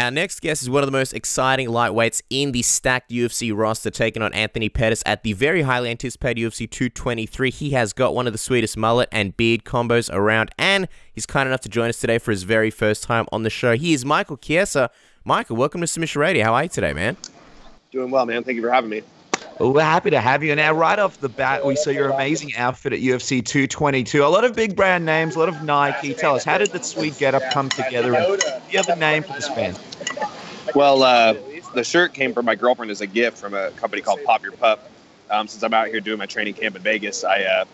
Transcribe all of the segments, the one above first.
Our next guest is one of the most exciting lightweights in the stacked UFC roster, taking on Anthony Pettis at the very highly anticipated UFC 223. He has got one of the sweetest mullet and beard combos around, and he's kind enough to join us today for his very first time on the show. He is Michael Chiesa. Michael, welcome to Submission Radio. How are you today, man? Doing well, man. Thank you for having me. Well, we're happy to have you. Now, right off the bat, we saw your amazing outfit at UFC 222. A lot of big brand names, a lot of Nike. Tell us, how did that sweet getup come together? And do you have a name for this band? Well, the shirt came from my girlfriend as a gift from a company called Pop Your Pup. Since I'm out here doing my training camp in Vegas, I've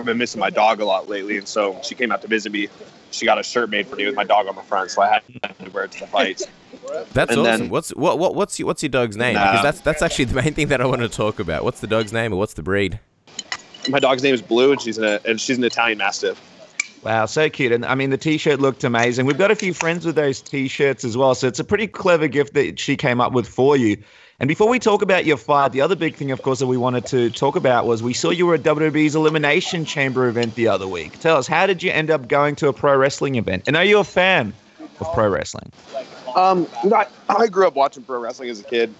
been missing my dog a lot lately, and so she came out to visit me. She got a shirt made for me with my dog on the front, so I had to wear it to the fights. That's and awesome. Then, what's your dog's name? Because that's actually the main thing that I want to talk about. What's the dog's name, or what's the breed? My dog's name is Blue, and she's an Italian Mastiff. Wow, so cute. And I mean, the T-shirt looked amazing. We've got a few friends with those T-shirts as well, so it's a pretty clever gift that she came up with for you. And before we talk about your fight, the other big thing, of course, that we wanted to talk about was we saw you were at WWE's Elimination Chamber event the other week. Tell us, how did you end up going to a pro wrestling event? And are you a fan of pro wrestling? I grew up watching pro wrestling as a kid.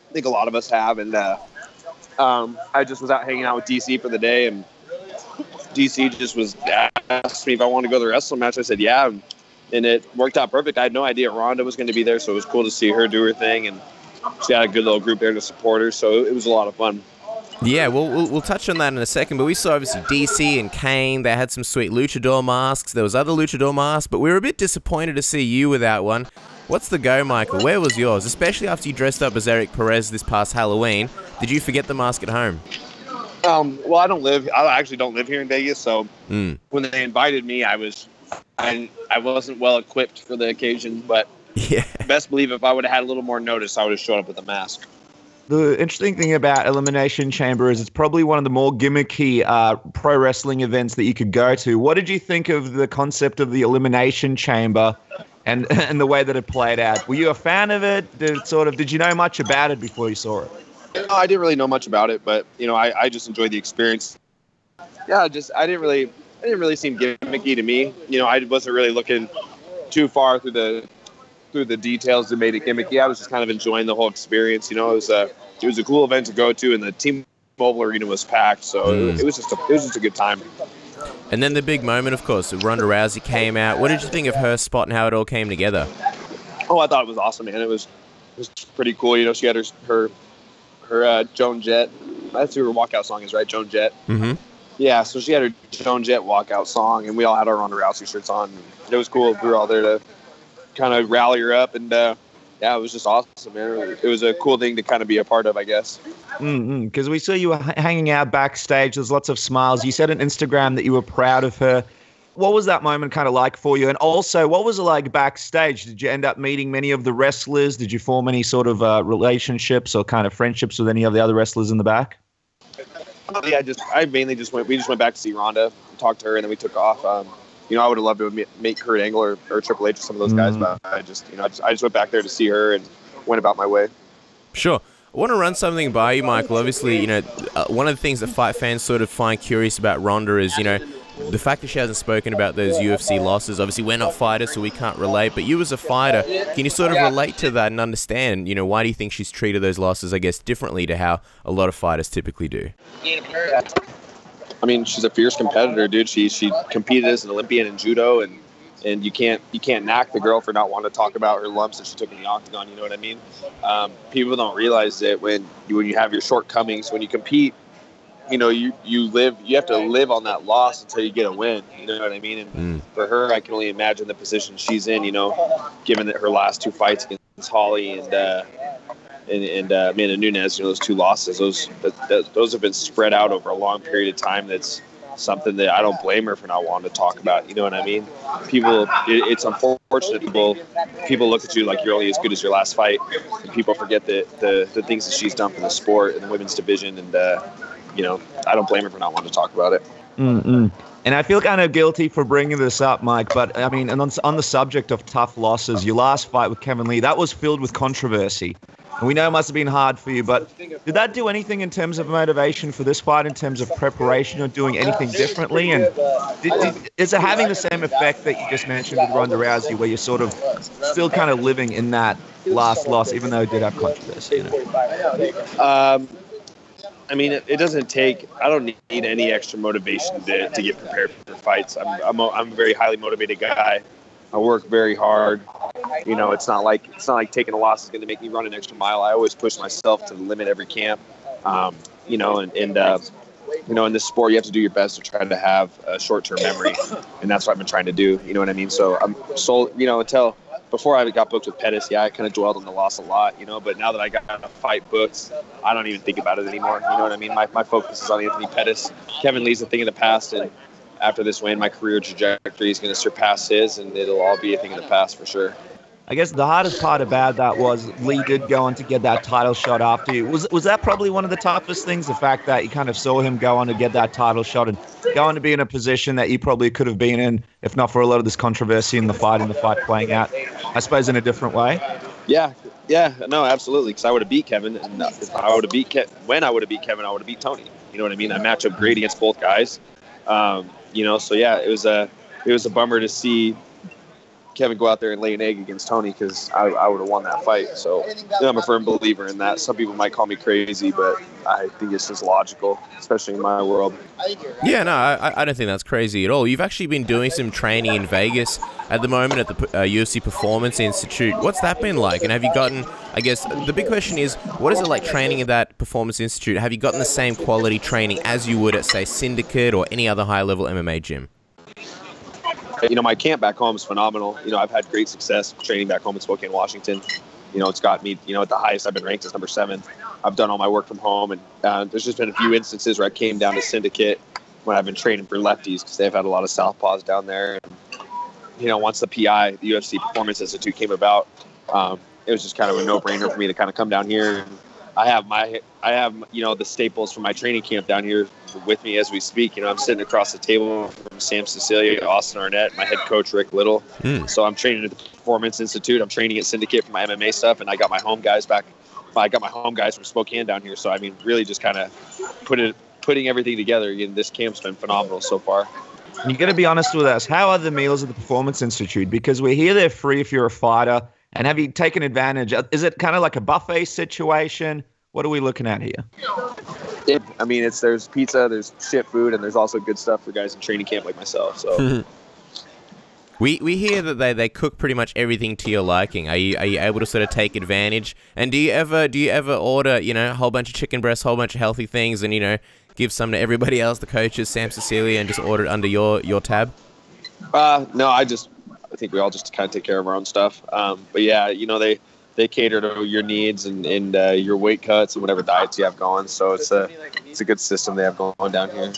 I think a lot of us have. And I just was out hanging out with DC for the day, and DC just asked me if I wanted to go to the wrestling match. I said, yeah. And it worked out perfect. I had no idea Ronda was going to be there, so it was cool to see her do her thing. And she had a good little group there to support her, so it was a lot of fun. Yeah, we'll touch on that in a second, but we saw obviously DC and Kane. They had some sweet luchador masks. There was other luchador masks, but we were a bit disappointed to see you without one. What's the go, Michael? Where was yours? Especially after you dressed up as Eric Perez this past Halloween. Did you forget the mask at home? Well, I actually don't live here in Vegas, so when they invited me, I wasn't well equipped for the occasion, but yeah. Best believe if I would have had a little more notice, I would have shown up with a mask. The interesting thing about Elimination Chamber is it's probably one of the more gimmicky pro wrestling events that you could go to. What did you think of the concept of the Elimination Chamber and the way that it played out? Were you a fan of it? Did you know much about it before you saw it? No, I didn't really know much about it, but I just enjoyed the experience. Yeah, I didn't really seem gimmicky to me. I wasn't really looking too far through the details that made it gimmicky. I was just kind of enjoying the whole experience. It was a cool event to go to, and the T-Mobile Arena was packed, so it was just a good time. And then the big moment, of course, Ronda Rousey came out. What did you think of her spot and how it all came together? Oh, I thought it was awesome, man. It was pretty cool. She had her Joan Jett. That's who her walkout song is, right? Joan Jett. Mm-hmm. Yeah, so she had her Joan Jett walkout song, and we all had our Ronda Rousey shirts on. It was cool. We were all there to kind of rally her up, and yeah, it was just awesome, man. It was a cool thing to kind of be a part of, I guess. Because we saw you were hanging out backstage. There's lots of smiles. You said on Instagram that you were proud of her. What was that moment kind of like for you? And also, what was it like backstage? Did you end up meeting many of the wrestlers? Did you form any sort of relationships or kind of friendships with any of the other wrestlers in the back? Yeah, we just went back to see Ronda, talked to her, and then we took off. I would have loved to meet Kurt Angle or Triple H or some of those guys, but I just went back there to see her and went about my way. Sure. I want to run something by you, Michael. Obviously, one of the things that fight fans sort of find curious about Ronda is, the fact that she hasn't spoken about those UFC losses. Obviously, we're not fighters, so we can't relate. But you as a fighter, can you sort of relate to that and understand, why do you think she's treated those losses, I guess, differently to how a lot of fighters typically do? I mean, she's a fierce competitor, dude. She competed as an Olympian in judo, and you can't knock the girl for not wanting to talk about her lumps that she took in the octagon. You know what I mean? People don't realize that when you have your shortcomings, when you compete, you have to live on that loss until you get a win. You know what I mean? And for her, I can only imagine the position she's in. Given that her last two fights against Holly and Amanda Nunes, those two losses, those have been spread out over a long period of time. That's something that I don't blame her for not wanting to talk about. You know what I mean? It's unfortunate. People look at you like you're only as good as your last fight, and people forget the things that she's done for the sport and the women's division. And I don't blame her for not wanting to talk about it. Mm-mm. And I feel kind of guilty for bringing this up, Mike, but I mean, and on the subject of tough losses, your last fight with Kevin Lee, that was filled with controversy. And we know it must have been hard for you, but did that do anything in terms of motivation for this fight, in terms of preparation or doing anything differently? And is it having the same effect that you just mentioned with Ronda Rousey, where you're sort of still kind of living in that last loss, even though it did have controversy? You know? I mean, it doesn't take. I don't need any extra motivation to get prepared for fights. I'm a very highly motivated guy. I work very hard. You know, it's not like taking a loss is going to make me run an extra mile. I always push myself to the limit every camp. You know, and you know, in this sport, you have to do your best to try to have a short-term memory, and that's what I've been trying to do. You know what I mean? So you know, until before I got booked with Pettis, yeah, I kind of dwelled on the loss a lot, you know. But now that I got a fight booked, I don't even think about it anymore. You know what I mean? My focus is on Anthony Pettis. Kevin Lee's a thing of the past, and after this win, my career trajectory is going to surpass his, and it'll all be a thing of the past for sure. I guess the hardest part about that was Lee did go on to get that title shot after you. Was that probably one of the toughest things, the fact that you kind of saw him go on to get that title shot and go on to be in a position that you probably could have been in if not for a lot of this controversy in the fight playing out, I suppose, in a different way? Yeah, no, absolutely, because I would have beat Kevin, and if I would have beat when I would have beat Kevin, I would have beat Tony. You know what I mean? I match up great against both guys. You know, so yeah, it was a bummer to see Kevin go out there and lay an egg against Tony, because I would have won that fight. So I'm a firm believer in that. Some people might call me crazy, but I think it's just logical, especially in my world. Yeah, no, I don't think that's crazy at all. You've actually been doing some training in Vegas at the moment at the UFC Performance Institute. What's that been like? And have you gotten, I guess, the big question is, what is it like training at that Performance Institute? Have you gotten the same quality training as you would at, say, Syndicate or any other high-level MMA gym? You know, my camp back home is phenomenal. You know, I've had great success training back home in Spokane, Washington. You know, it's got me, you know, at the highest I've been ranked as number 7. I've done all my work from home, and there's just been a few instances where I came down to Syndicate when I've been training for lefties, because they've had a lot of southpaws down there. And, you know, once the PI, the UFC Performance Institute, came about, it was just kind of a no-brainer for me to kind of come down here. And I have you know, the staples from my training camp down here with me as we speak. You know, I'm sitting across the table from Sam Cecilia, Austin Arnett, my head coach Rick Little. So I'm training at the Performance Institute. I'm training at Syndicate for my MMA stuff, and I got my home guys back. I got my home guys from Spokane down here. So I mean, really just kind of putting everything together. You know, this camp's been phenomenal so far. You got to be honest with us. How are the meals at the Performance Institute? Because we hear they're free if you're a fighter. And have you taken advantage? Is it kind of like a buffet situation? What are we looking at here? I mean, there's pizza, there's shit food, and there's also good stuff for guys in training camp like myself. So we hear that they cook pretty much everything to your liking. Are you able to sort of take advantage? And do you ever order, you know, a whole bunch of chicken breasts, a whole bunch of healthy things, and, you know, give some to everybody else, the coaches, Sam Cecilia, and just order it under your tab? No, I think we all just kind of take care of our own stuff. But yeah, you know, they cater to your needs and your weight cuts and whatever diets you have going. So it's a good system they have going down here.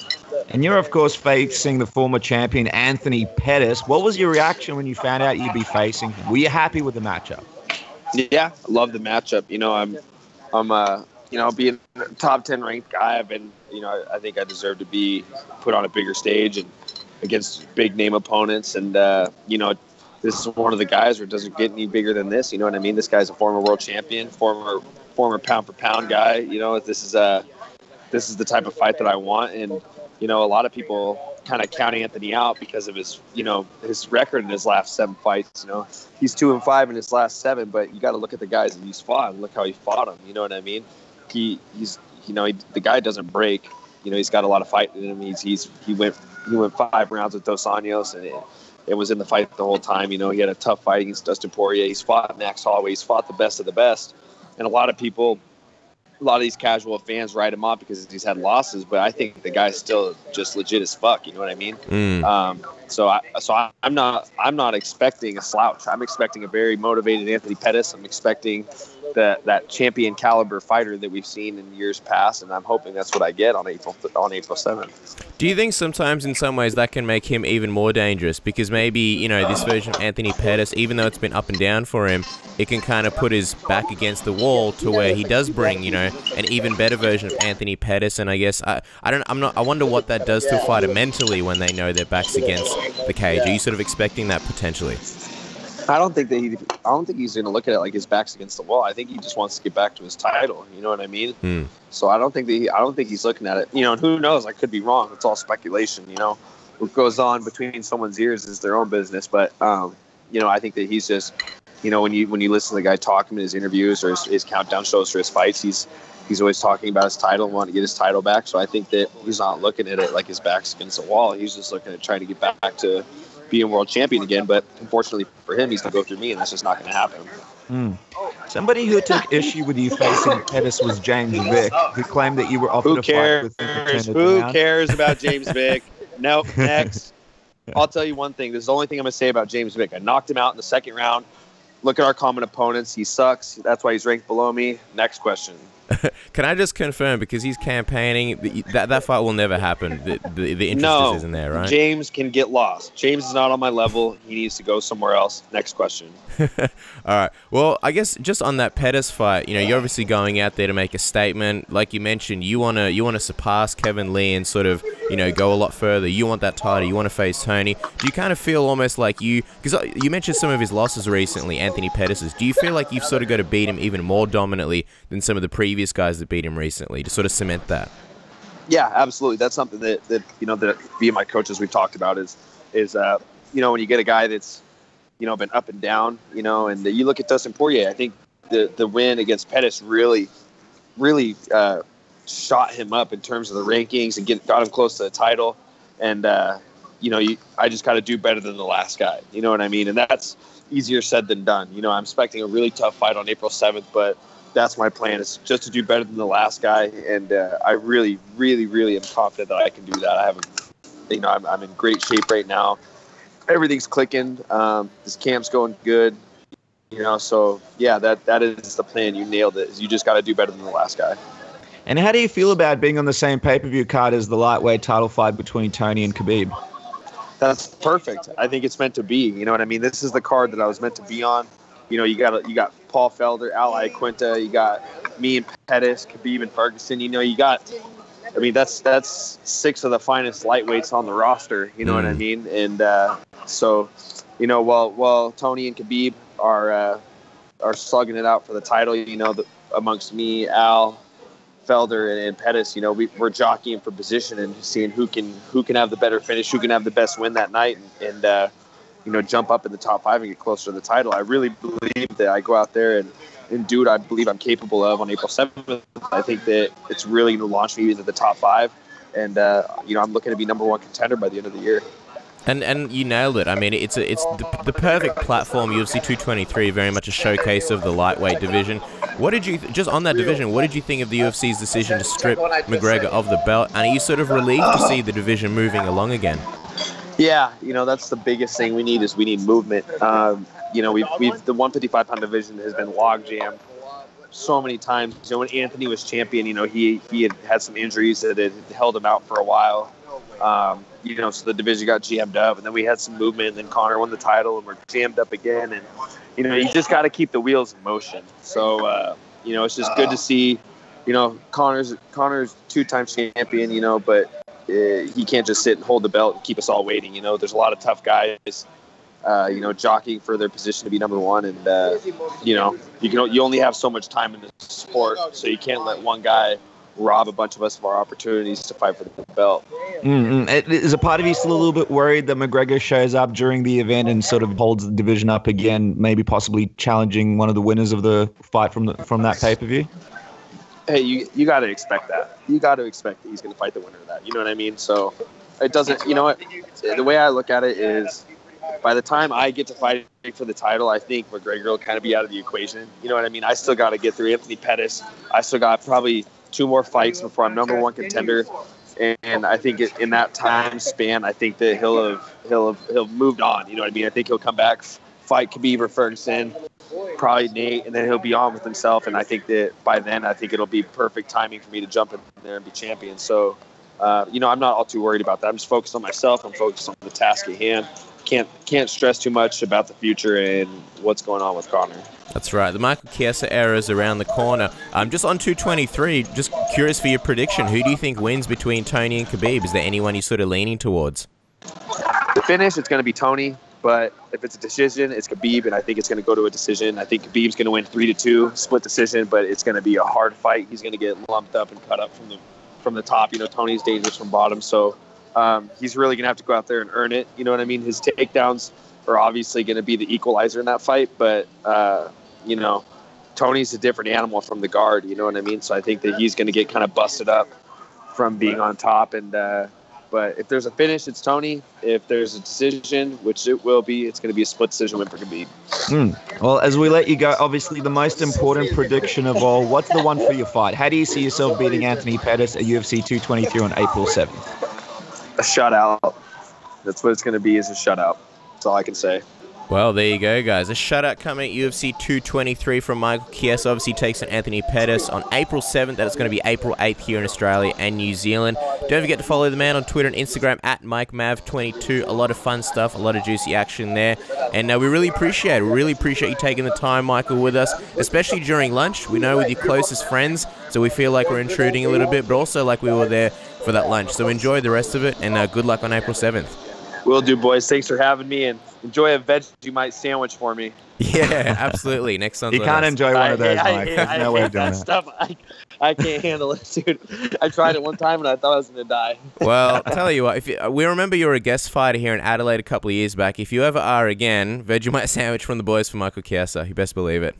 And you're, of course, facing the former champion, Anthony Pettis. What was your reaction when you found out you'd be facing him? Were you happy with the matchup? Yeah, I love the matchup. You know, I'm you know, being a top 10 ranked guy, I've been, you know, I think I deserve to be put on a bigger stage and against big name opponents. And, you know, this is one of the guys where it doesn't get any bigger than this. You know what I mean? This guy's a former world champion, former pound for pound guy. You know, this is the type of fight that I want. And, you know, a lot of people kind of count Anthony out because of his, you know, his record in his last 7 fights. You know, he's 2-5 in his last 7, but you got to look at the guys that he's fought and look how he fought them. You know what I mean? He's you know, the guy doesn't break. You know, he's got a lot of fight in him. He went 5 rounds with Dos Anjos, and it was in the fight the whole time. You know, he had a tough fight against Dustin Poirier. He's fought Max Holloway. He's fought the best of the best. And a lot of these casual fans write him off because he's had losses, but I think the guy's still just legit as fuck. You know what I mean? I'm not expecting a slouch. I'm expecting a very motivated Anthony Pettis. I'm expecting that champion caliber fighter that we've seen in years past, and I'm hoping that's what I get on April 7th. Do you think sometimes in some ways that can make him even more dangerous? Because maybe, you know, this version of Anthony Pettis, even though it's been up and down for him, it can kind of put his back against the wall to where he does bring, you know, an even better version of Anthony Pettis. And I guess I wonder what that does to a fighter mentally when they know their back's against the cage. Are you sort of expecting that potentially? I don't think he's going to look at it like his back's against the wall. I think he just wants to get back to his title. You know what I mean? So I don't think he's looking at it. You know, and who knows? I could be wrong. It's all speculation. You know, what goes on between someone's ears is their own business. But you know, I think that he's just, you know, when you listen to the guy talking in his interviews or his countdown shows for his fights, he's always talking about his title and wanting to get his title back. So I think that he's not looking at it like his back's against the wall. He's just looking at trying to get back to being world champion again. But unfortunately for him, he's going to go through me, and that's just not going to happen. Somebody who took issue with you facing Pettis was James Vick, who claimed that you were offered a fight with him. Who cares about James Vick? No, next. I'll tell you one thing. This is the only thing I'm going to say about James Vick. I knocked him out in the second round. Look at our common opponents. He sucks. That's why he's ranked below me. Next question. Can I just confirm, because he's campaigning, that fight will never happen. The interest isn't there, right? James can get lost. James is not on my level. He needs to go somewhere else. Next question. All right. Well, I guess just on that Pettis fight, you know, you're obviously going out there to make a statement. Like you mentioned, you want to surpass Kevin Lee and sort of, you know, go a lot further. You want that title. You want to face Tony. Do you kind of feel almost like because you mentioned some of his losses recently, Anthony Pettis's. Do you feel like you've sort of got to beat him even more dominantly than some of the previous guys that beat him recently to sort of cement that? Yeah, absolutely. That's something that you know, that me and my coaches we've talked about is you know, when you get a guy that's, you know, been up and down, you know, and you look at Dustin Poirier, I think the win against Pettis really shot him up in terms of the rankings and got him close to the title. And you know, I just got to do better than the last guy. You know what I mean? And that's easier said than done. You know, I'm expecting a really tough fight on April 7th, but that's my plan, is just to do better than the last guy. And I really, really, really am confident that I can do that. I'm in great shape right now. Everything's clicking. This camp's going good. You know, so yeah, that is the plan. You nailed it. You just got to do better than the last guy. And how do you feel about being on the same pay-per-view card as the lightweight title fight between Tony and Khabib? That's perfect. I think it's meant to be. You know what I mean? This is the card that I was meant to be on. You know, you got Paul Felder, Al Iaquinta, you got me and Pettis, Khabib and Ferguson. You know, you got, I mean, that's 6 of the finest lightweights on the roster. You know what I mean? And so, you know, while Tony and Khabib are slugging it out for the title, you know, amongst me, Al, Felder, and Pettis, you know, we're jockeying for position and seeing who can have the better finish, who can have the best win that night, and you know, jump up in the top 5 and get closer to the title. I really believe that I go out there and do what I believe I'm capable of on April 7th. I think that it's really going to launch me into the top 5. And, you know, I'm looking to be number 1 contender by the end of the year. And you nailed it. I mean, it's the perfect platform. UFC 223, very much a showcase of the lightweight division. What did you, just on that division, what did you think of the UFC's decision to strip McGregor of the belt? And are you sort of relieved to see the division moving along again? Yeah, you know, that's the biggest thing we need movement. You know, the 155-pound division has been log jammed so many times. You know, when Anthony was champion, you know, he had some injuries that had held him out for a while. You know, so the division got jammed up, and then we had some movement, and then Conor won the title, and we're jammed up again. And, you know, you just got to keep the wheels in motion. So, you know, it's just good to see, you know, Conor's 2-time champion, you know, but he can't just sit and hold the belt and keep us all waiting. You know, there's a lot of tough guys, you know, jockeying for their position to be number 1. And, you know, you only have so much time in the sport, so you can't let one guy rob a bunch of us of our opportunities to fight for the belt. Is a part of you still a little bit worried that McGregor shows up during the event and sort of holds the division up again, maybe possibly challenging one of the winners of the fight from that pay-per-view? Hey, you got to expect that. You got to expect that he's going to fight the winner of that. You know what I mean? So it doesn't, you know what, the way I look at it is, by the time I get to fight for the title, I think McGregor will kind of be out of the equation. You know what I mean? I still got to get through Anthony Pettis. I still got probably 2 more fights before I'm number 1 contender And I think in that time span, I think that he'll have moved on. You know what I mean? I think he'll come back, fight Khabib or Ferguson, probably Nate, and then he'll be on with himself. And I think that by then, I think it'll be perfect timing for me to jump in there and be champion. So, I'm not all too worried about that. I'm just focused on myself. I'm focused on the task at hand. Can't stress too much about the future and what's going on with Conor. That's right. The Michael Chiesa era is around the corner. Just on 223, just curious for your prediction. Who do you think wins between Tony and Khabib? Is there anyone you're sort of leaning towards? The finish, it's going to be Tony. But if it's a decision, it's Khabib, and I think it's going to go to a decision. I think Khabib's going to win 3-2, split decision, but it's going to be a hard fight. He's going to get lumped up and cut up from the top. Tony's dangerous from bottom, so he's really going to have to go out there and earn it. You know what I mean? His takedowns are obviously going to be the equalizer in that fight, but Tony's a different animal from the guard. You know what I mean? So I think that he's going to get kind of busted up from being on top. And but if there's a finish, it's Tony. If there's a decision, which it will be, it's going to be a split decision win for Khabib. Well, as we let you go, obviously the most important prediction of all, what's the one for your fight? How do you see yourself beating Anthony Pettis at UFC 223 on April 7th? A shutout. That's what it's going to be, is a shutout. That's all I can say. Well, there you go, guys. A shutout coming at UFC 223 from Michael Chiesa. Obviously takes on Anthony Pettis on April 7th. That is going to be April 8th here in Australia and New Zealand. Don't forget to follow the man on Twitter and Instagram at MikeMav22. A lot of fun stuff, a lot of juicy action there. And we really appreciate it. We really appreciate you taking the time, Michael, with us, especially during lunch. We know with your closest friends, so we feel like we're intruding a little bit, but also like we were there for that lunch. So enjoy the rest of it, and good luck on April 7th. Will do, boys. Thanks for having me, and enjoy a Vegemite sandwich for me. Yeah, absolutely. Next time. You can't enjoy one of those, Mike. There's no way of doing that stuff. I can't handle it, dude. I tried it one time, and I thought I was going to die. Well, I'll tell you what. We remember you were a guest fighter here in Adelaide a couple of years back. If you ever are again, Vegemite sandwich from the boys for Michael Chiesa. You best believe it.